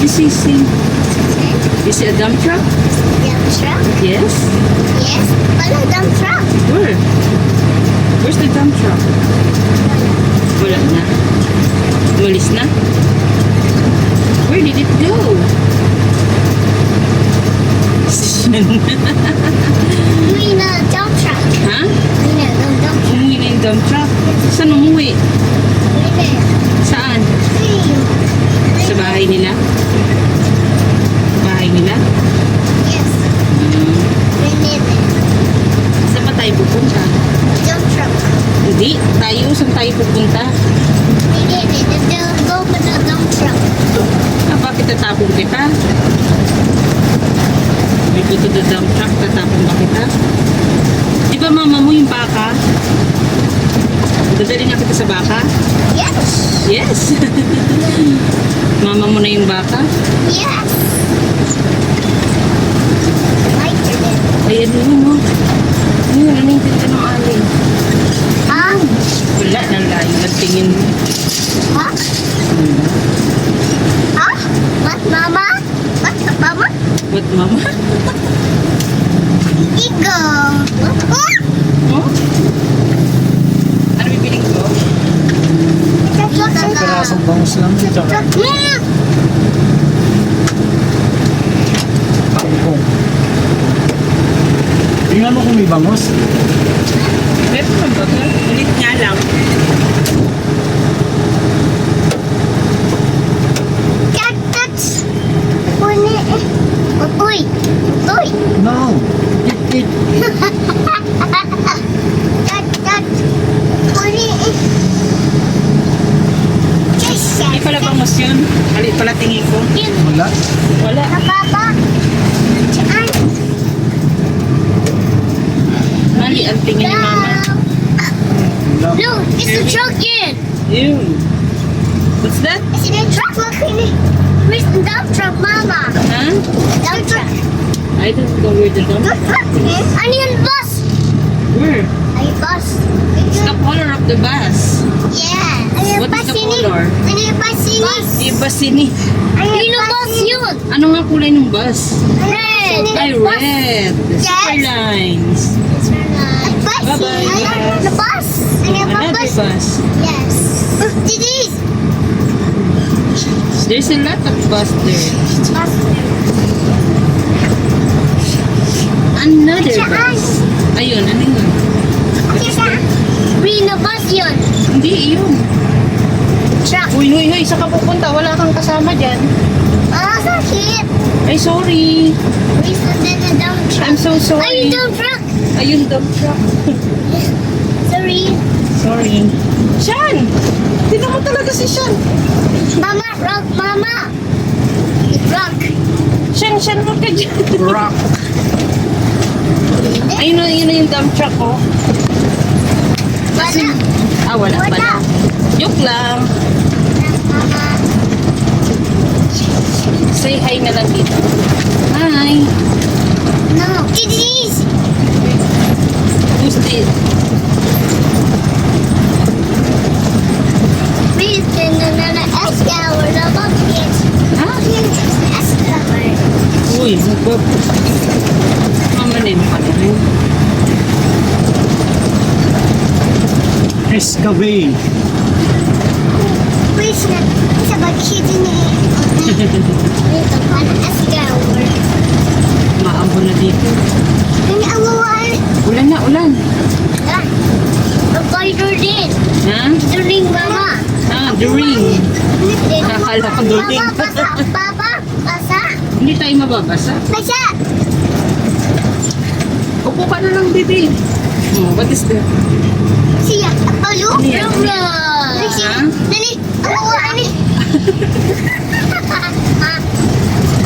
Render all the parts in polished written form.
Sisi? Is it a dump truck? Dump truck? Yes. Yes. Wala dump truck. Where? Where's the dump truck? Wala na. Umalis na? Where did it go? We na dump truck. Ha? We na dump truck. Umuwi na yung dump truck. Saan umuwi? We na. Saan? Sa bahay nila? Bahay nila? Yes. Hmm. We need it. Saan pa tayo pupunta? Dump truck. Hindi. Tayo. Saan tayo pupunta? We need it. They'll go for the dump truck. Bakit tatapon kita? We go to the dump truck. Tatapon ba kita? Di ba mama mo yung baka? Dadali na kita sa baka? Yes. Yes. Mama mo na yung baka? Yes. Like it. Ay, ano yun, no? Ayun, naningtin ka ng alin. Huh? Wala, nang layo ng tingin mo. Huh? Huh? What, Mama? What, Mama? What, mama? Eagle. Oh? Ano bibiling ko? Pirasong bangus lang dito. Kangkong. Tingnan mo kung may bangus. Meron naman ba ito? Ulit nga lang. Cactus. Uy. Uy. No! It. Cactus. Uy. Hindi pala bangus yun. Alit pala tingin ko. Wala. Wala. Papa. Saan? Mali ang tingin ni mama. Wala. Look, it's the truck in. Ew. What's that? It's in the truck. Look in it. Where's the dump truck, Mama? Huh? The dump truck. I don't know where the dump. Good truck. Onion bus. Where? Ay, bus. It's the color of the bus. Yeah. What is the color? Onion bus ini. Yung bus ini. Onion bus yun. Ano nga kulay ng bus? Red. Ay, red. The super Yes. lines. Bus. Bye-bye, I like guys. the bus. Onion Another bus. bus. Yes. This. There's a lot of bus there. Bus. Another Saan? bus. Ayun, ano yun? Green na bus yun. Hindi, yun. Truck. Uy, huy, huy, saan ka pupunta? Wala kang kasama dyan. Ah, sakit. Ay, sorry. Where's the dump truck? I'm so sorry. Ay, dump truck. Ayun, dump truck. Sorry. Sorry. Sean! Tignan mo talaga si Sean. Mama, rock, Mama. Rock. Sean, huwag ka dyan. Rock. Ayun na, yun na yung dump truck, oh. Wala. Ah, wala Wala. pala. Joke lang. Mama. Say hi na lang dito. Hi. No. This. Who's this? Please, na escalator. The bucket. Ha? Escalator. Uy, magpap. Mamanin pa rin. Excavate. Please, sa bucket ni. Dito pa na escalator. Maambon na dito. Ini aluan. Ulan na, ulan. Ah. Spider din. Ha? During Mama. Ah, the ring. Nakakala ko during. Mama, basa. Papa, basa. Hindi tayo mababasa. Basa. Upo ka na lang, baby. Oh, what is that? Siya. Alo? Ano yan? Ha? Nani? Ano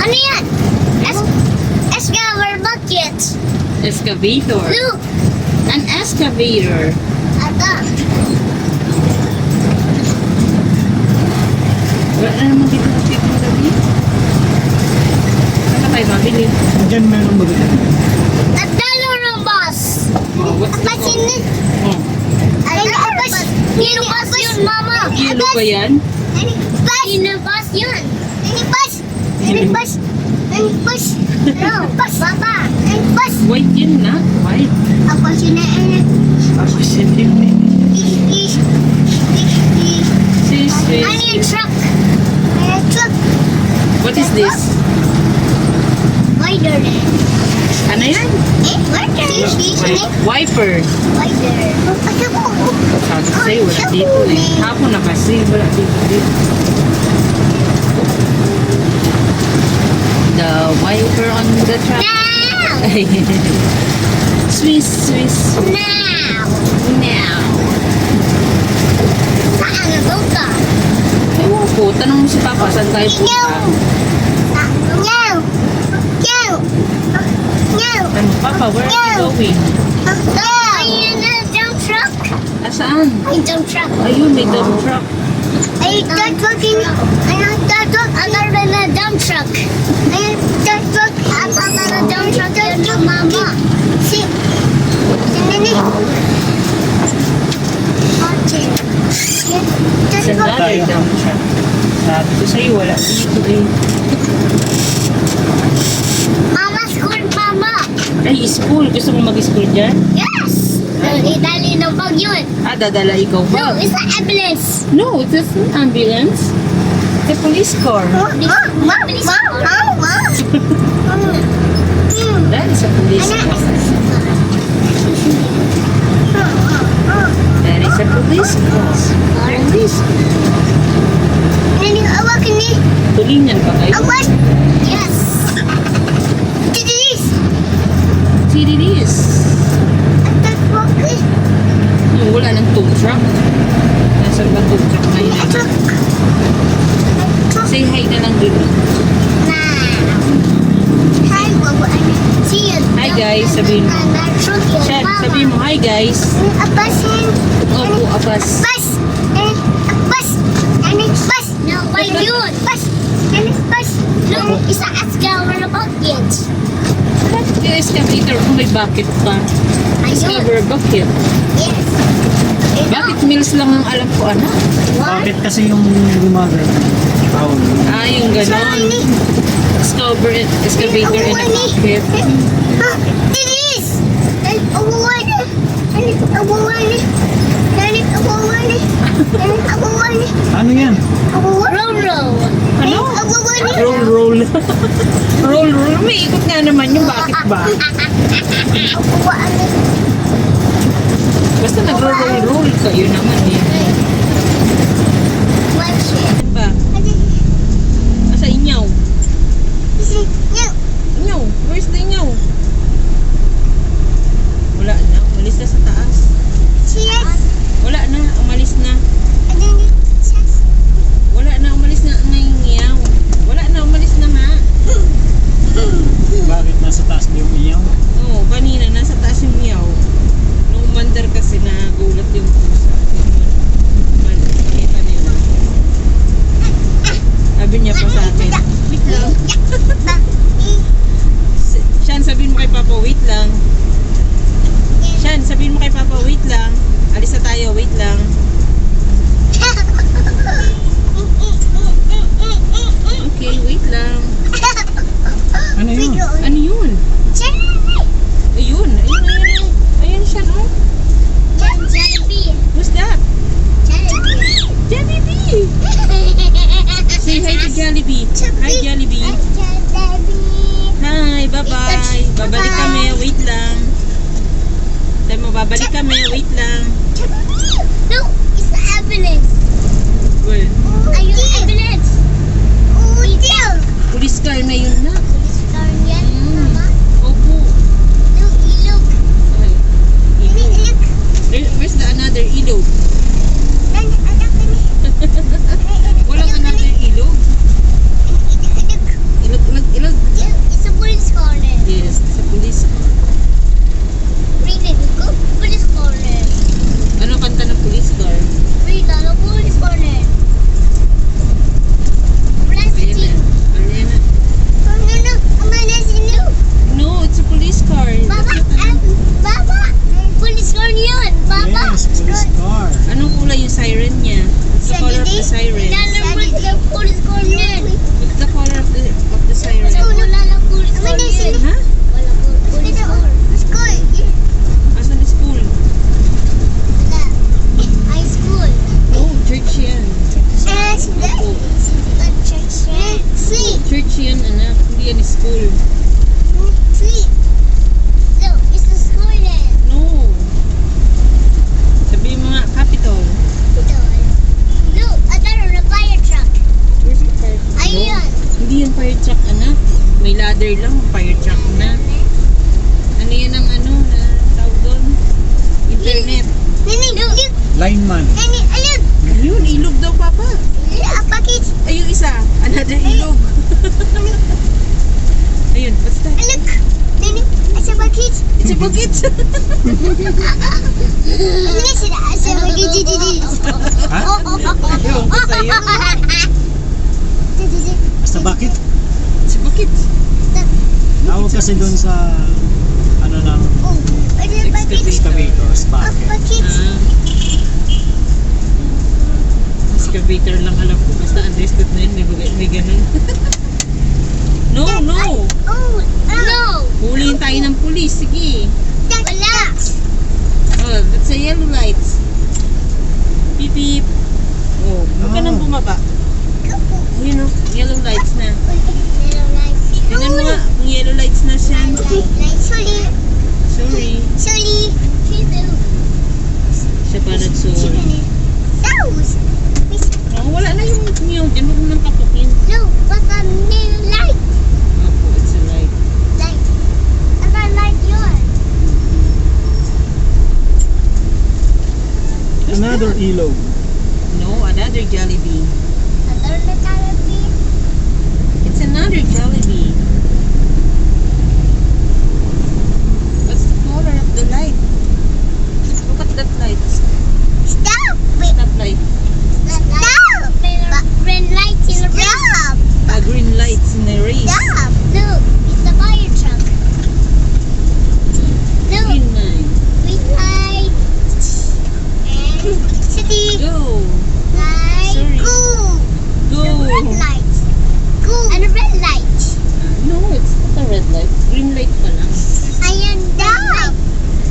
ano yan? Excavator bucket. Excavator. Look. An excavator. Ata. Wala na naman dito na dito na gabi. Saan ka tayo mabili? Diyan meron ba dito? Natalo ng bus. Oh, what's the Pasin. Oh, Ay, bus. Nino bus yun, Mama. kilo ba yan? Bus. Nino bus yun. Nini bus. push. And push. No, push. Papa. And push. White yun na. White. Ako sinain. Ako siya din eh. Sis, sis. I need a truck. I need a truck. What is this? Wider. Ano yan? Wider. Wiper. Wider. Sabi ko sa'yo, wala dito eh. Hapon na kasi, wala dito. The wiper on the truck. Now. Swiss, Swiss. Now. Now. Saan na daw ka? Ewan ko, tanong mo si Papa, saan tayo punta? No. No. No. Ano, Papa, where are you going? Ayun na, dump truck. Asaan? Ay, dump truck. Ayun, may dump truck. Ay, dump truck. Ayun, dump truck. Agar na dump truck. Ayun, dump truck. Agar na dump truck. Dump truck, mama. Si Nini. Okay. Saan tayo dump truck? Sabi ko sa'yo, wala dito eh. Mama, school, mama. Ay, school. Gusto mo mag-school dyan? Yes. Idali ng bag yun. Ah, dadala ikaw No, ba? it's an ambulance. No, it's an ambulance. It's a police car. Police car. That is a police car. That is a police car. Police car. Awakin ni. Tulingan pa kayo? Awak. Yes. This. See, it is. Wala ng tow truck. Nasaan ba tow truck ngayon? Say hi na lang dito. Hi guys, sabihin mo. Chat, sabihin mo, hi guys. Opo, apas. Bus. Bus. And it's bus. No, why yun? Bus. And it's bus. No, isa excavator na bucket. Yung excavator kung may bucket pa. Discover bucket. Yes. Bucket mills lang ang alam ko, anak. Bakit kasi yung gumagano? Tawag. Ah, yung ganon. Excavator and a bucket. It is. And a water. And it's a water. And it's a water. And it's a water. Ano yan? Roll. Ano? Roll, roll. Roll, roll. May ikot nga naman yung bakit ba? Basta nagro-roll-roll kayo naman eh. Ano ba? Asa inyaw? Inyaw? Where's the inyaw? Wala na. Umalis na sa taas. Wala na. Umalis na. Wala na. Umalis na ang inyaw. Wala na. Umalis na nga. Bakit nasa taas na yung iyaw? Oo, kanina nasa taas yung inyaw. Nung umandar kasi nagulat yung pusa. Nakita nila. Sabi niya pa sa akin, wait lang. Shan, sabihin mo kay Papa, wait lang. Shan, sabihin mo kay Papa, wait lang. Alis na tayo, wait lang. Okay, wait lang. Ano yun? Ano yun? Ayun, ayun, ayun. Ayun siya, no? Who's that? Jollibee! Say hi to Jollibee. Hi, Jollibee. Hi, bye-bye. Babalik kami, wait lang. Sabi mo, babalik kami, wait lang. No, it's the ambulance. Well, Ayun, ambulance. police car na yun na. Yan, mama. Opo. No, ilog. Okay. Ilog. Where's the another ilog? Anak ni. Walang another ilog. Ilog, ilog, ilog. It's a police car. Yes, sa police car. Really, go police car. Ano kanta ng police car? Really, the police car. Ayan na. Ayan na. No, ambulance no. No, it's a police car. Baba, Baba, police car yun. Baba. Yes, police car. Anong kulay yung siren niya? What's the color of the siren? Police car yun. What's the color of the Another lang, fire truck na. Ano yan ang ano, na tawag doon? Internet. Nini, look. Lineman. Nini, ayun. Ayun, ilog daw, Papa. Apa kids? Ay, yung isa. Another ilog. Ayun, what's that? Look. Nini, asa ba kids? It's a bucket. Nini, sila asa ba kids? Ha? Ewan ko sa'yo. Sa bakit? It's a bucket. Tawag kasi doon sa ano ng Oh, ano ba kids? excavators. Bakit? Apa kids? Ah. Excavator lang alam ko. Basta understood na yun. May ganun. No, no. Oh, no. Huliin tayo ng pulis. Sige. Wala. Oh, that's a yellow lights. Beep beep. Oh, huwag ka nang bumaba. Ayun o, yellow lights na. Tingnan mo nga, kung yellow lights na siya. Sorry. Sorry. Sorry. Siya pa nag-sorry. Those. Oh, wala na yung meow dyan. Huwag mo nang kapukin. No, but a new light. Opo, it's a light. Light. And I like yours. Another ilog. No, another Jollibee. Another color bean. It's another Jollibee. What's the color of the light? Look at that light. Stop. Wait. Stop light. Stop. Red light in the race. Stop. Green lights in the race. Stop. No, it's the fire truck. No, Green light. green light. And city Go. light. Sorry. Go. Go. The red light. Go. And a red light. No, it's not a red light. Green light pa lang. Ayan daw.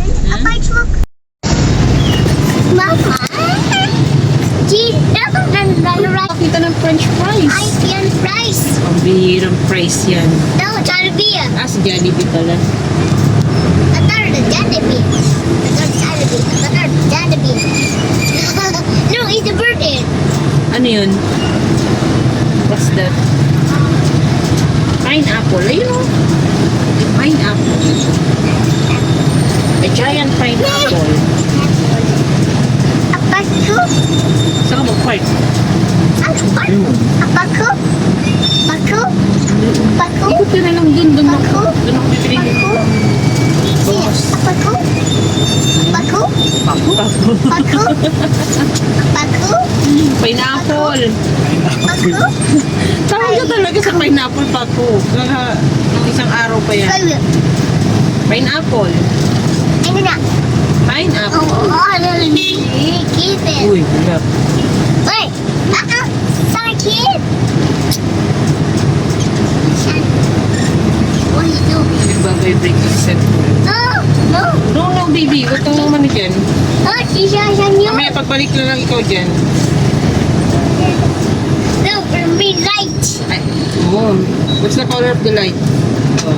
A Huh? fire truck. Mama. Gee, that's a right. Kita ng French fries. I see on price. Ang bihirang fries yan. No, Jollibee. Ah, si Jollibee pala. Another Jollibee. Another Jollibee. No, it's a bird. Ano yun? What's that? Pineapple. Ayun o. Pineapple. A giant pineapple. A baku. Saan ka mag-park? A baku. Baku. Baku. Ikot ka na lang dun. Dun Baku. ako bibili. Baku. Boss. A baku. Baku. Paku. Baku. Baku. Pineapple. Baku. Tawag ka talaga sa pineapple, Paku. Ng isang araw pa yan. Pineapple. Ano na? Pineapple. Ano na? Keep it. Uy, wala. Wait. Sorry, kid. What are you doing? Nagbabibrate yung set. No, no. No, baby. Huwag kang naman dyan. Oh, siya niyo. Mamaya pagbalik na lang ikaw dyan. No, green light. Ay, oh. What's the color of the light? Oh.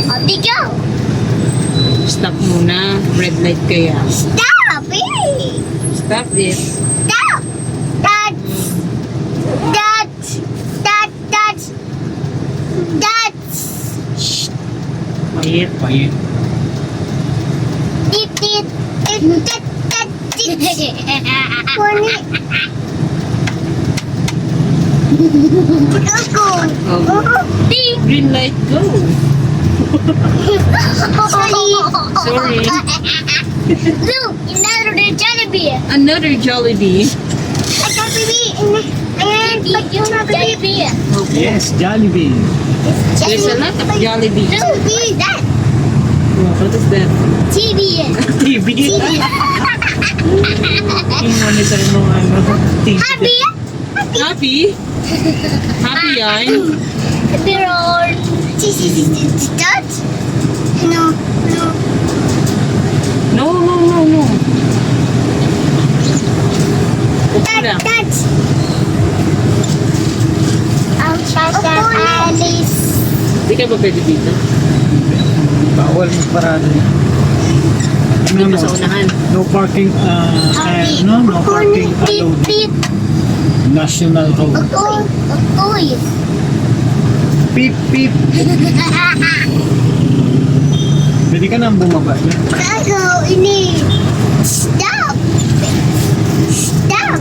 How'd they go? Stop muna. Red light kaya. Stop, eh. Stop it. Stop. That's. Shh. Quiet. Pahit. Tit. Funny. Go. Oh. Green light, go. Sorry. Look, another Jollibee. Another Jollibee. A Jollibee. And Jollibee. Yes, Jollibee. There's a lot of Jollibee. Jollibee, that. What is that? TV. TV. Yung monitor nung ano, TV. Happy? Happy? Happy yan? Pero, that? No. No. Okay lang. That. I'll try that, Alice. Hindi ka ba pwede dito? Bawal yung parado. Dito sa unahan. No parking, no parking allowed. Beep. National road. Oy. Pip, pip. Pwede ka nang bumaba. Gago, ini. Stop. Stop.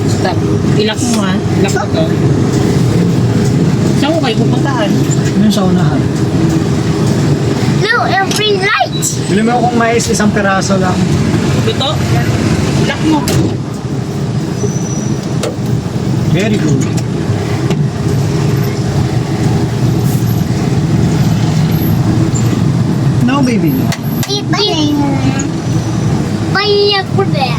Stop. Ilak mo ha. Ilak ko to. Saan ko kayo pupuntaan? Yun sa unahan. No, every light. Bili mo akong mais, isang peraso lang. Ito? Ilak mo. Very good. Now, baby. Banyak kuda.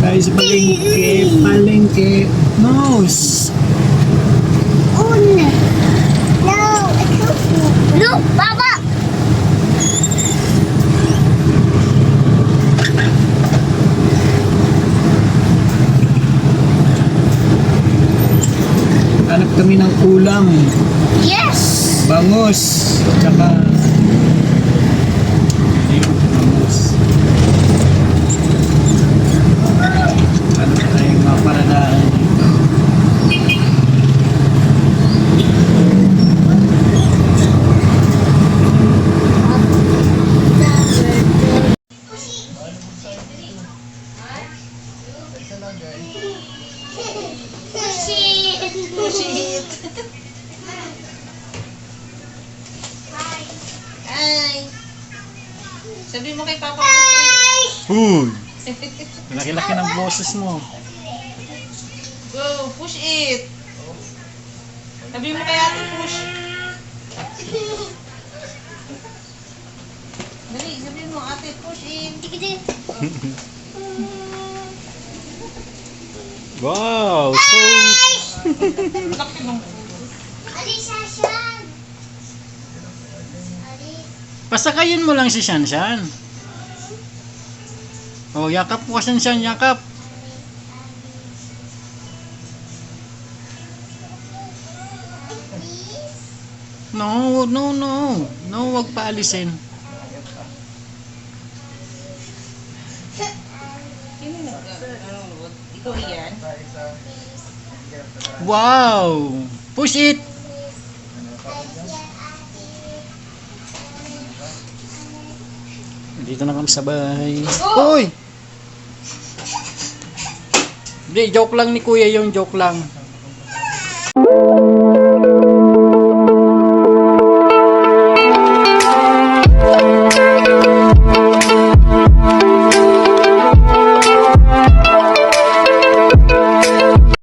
Guys, palengke, palengke. Nose. Una. No, look, Baba. Hanap kami ng ulam. Yes. Bangus. Tsaka... Ayun, bangus. Ano na tayong maparadaan dito? Hi. Sabi mo kay Papa. Uy! Laki-laki ng boses mo. Go, push it. Sabi mo kay Ate push. Dali, sabi mo Ate push in. Wow! So... Laki mo. Pasakayin mo lang si Shanshan. Oh, yakap mo ka Shanshan, yakap. No, no, no. No, wag paalisin. Sino ikaw iyan? Wow! Push it! Dito na kami sa bahay. Uy! Hindi, joke lang ni Kuya yung joke lang.